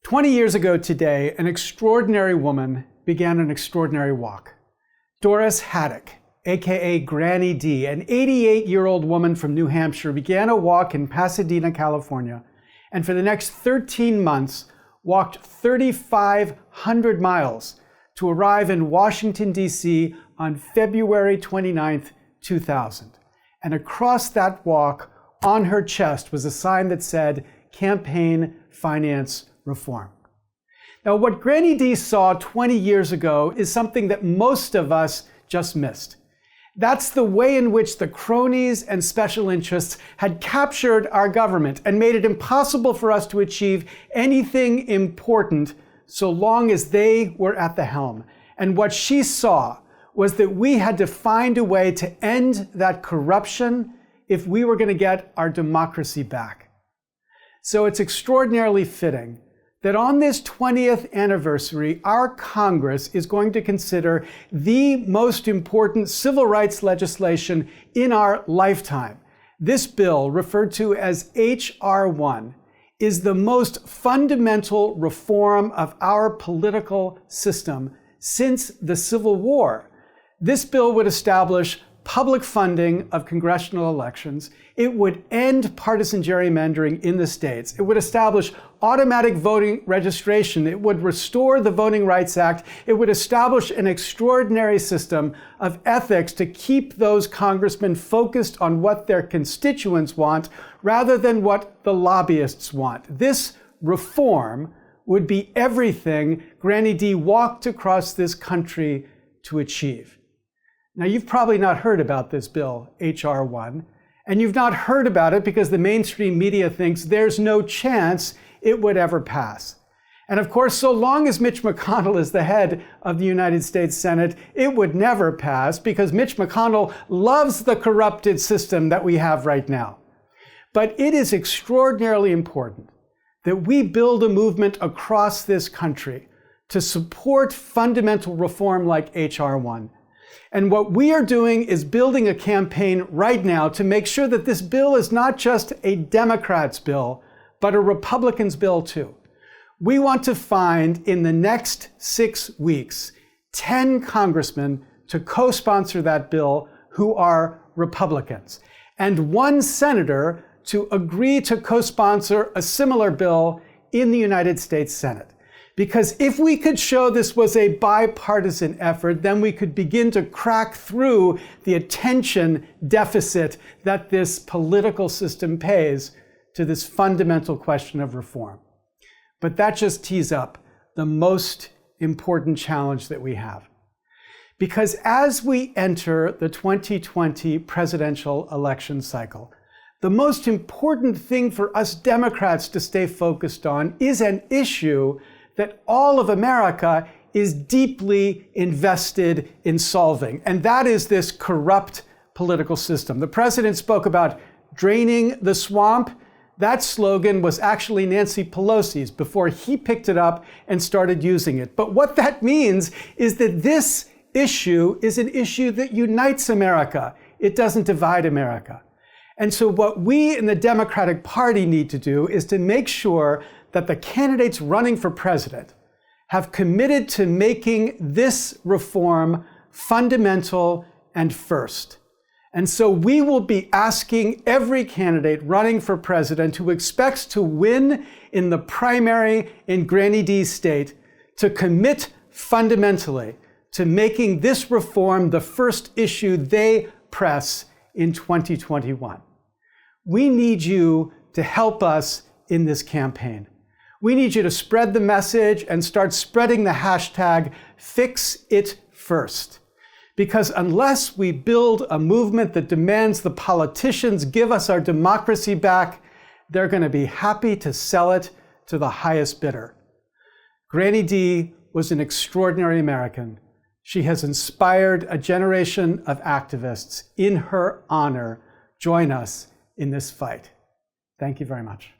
20 years ago today, an extraordinary woman began an extraordinary walk. Doris Haddock, aka Granny D, an 88-year-old woman from New Hampshire, began a walk in Pasadena, California, and for the next 13 months walked 3,500 miles to arrive in Washington, D.C. on February 29th, 2000. And across that walk, on her chest, was a sign that said, "Campaign Finance Reform." Now, what Granny D saw 20 years ago is something that most of us just missed. That's the way in which the cronies and special interests had captured our government and made it impossible for us to achieve anything important so long as they were at the helm. And what she saw was that we had to find a way to end that corruption if we were going to get our democracy back. So it's extraordinarily fitting that on this 20th anniversary, our Congress is going to consider the most important civil rights legislation in our lifetime. This bill, referred to as H.R. 1, is the most fundamental reform of our political system since the Civil War. This bill would establish public funding of congressional elections. It would end partisan gerrymandering in the states. It would establish automatic voting registration. It would restore the Voting Rights Act. It would establish an extraordinary system of ethics to keep those congressmen focused on what their constituents want rather than what the lobbyists want. This reform would be everything Granny D walked across this country to achieve. Now, you've probably not heard about this bill, H.R. 1, and you've not heard about it because the mainstream media thinks there's no chance it would ever pass. And of course, so long as Mitch McConnell is the head of the United States Senate, it would never pass because Mitch McConnell loves the corrupted system that we have right now. But it is extraordinarily important that we build a movement across this country to support fundamental reform like H.R. 1. And what we are doing is building a campaign right now to make sure that this bill is not just a Democrats' bill, but a Republicans' bill too. We want to find in the next 6 weeks 10 congressmen to co-sponsor that bill who are Republicans, and 1 senator to agree to co-sponsor a similar bill in the United States Senate. Because if we could show this was a bipartisan effort, then we could begin to crack through the attention deficit that this political system pays to this fundamental question of reform. But that just tees up the most important challenge that we have. Because as we enter the 2020 presidential election cycle, the most important thing for us Democrats to stay focused on is an issue that all of America is deeply invested in solving, and that is this corrupt political system. The president spoke about draining the swamp. That slogan was actually Nancy Pelosi's before he picked it up and started using it. But what that means is that this issue is an issue that unites America. It doesn't divide America. And so what we in the Democratic Party need to do is to make sure that the candidates running for president have committed to making this reform fundamental and first. And so we will be asking every candidate running for president who expects to win in the primary in Granny D's state to commit fundamentally to making this reform the first issue they press in 2021. We need you to help us in this campaign. We need you to spread the message and start spreading the hashtag #FixItFirst. Because unless we build a movement that demands the politicians give us our democracy back, they're going to be happy to sell it to the highest bidder. Granny D was an extraordinary American. She has inspired a generation of activists. In her honor, join us in this fight. Thank you very much.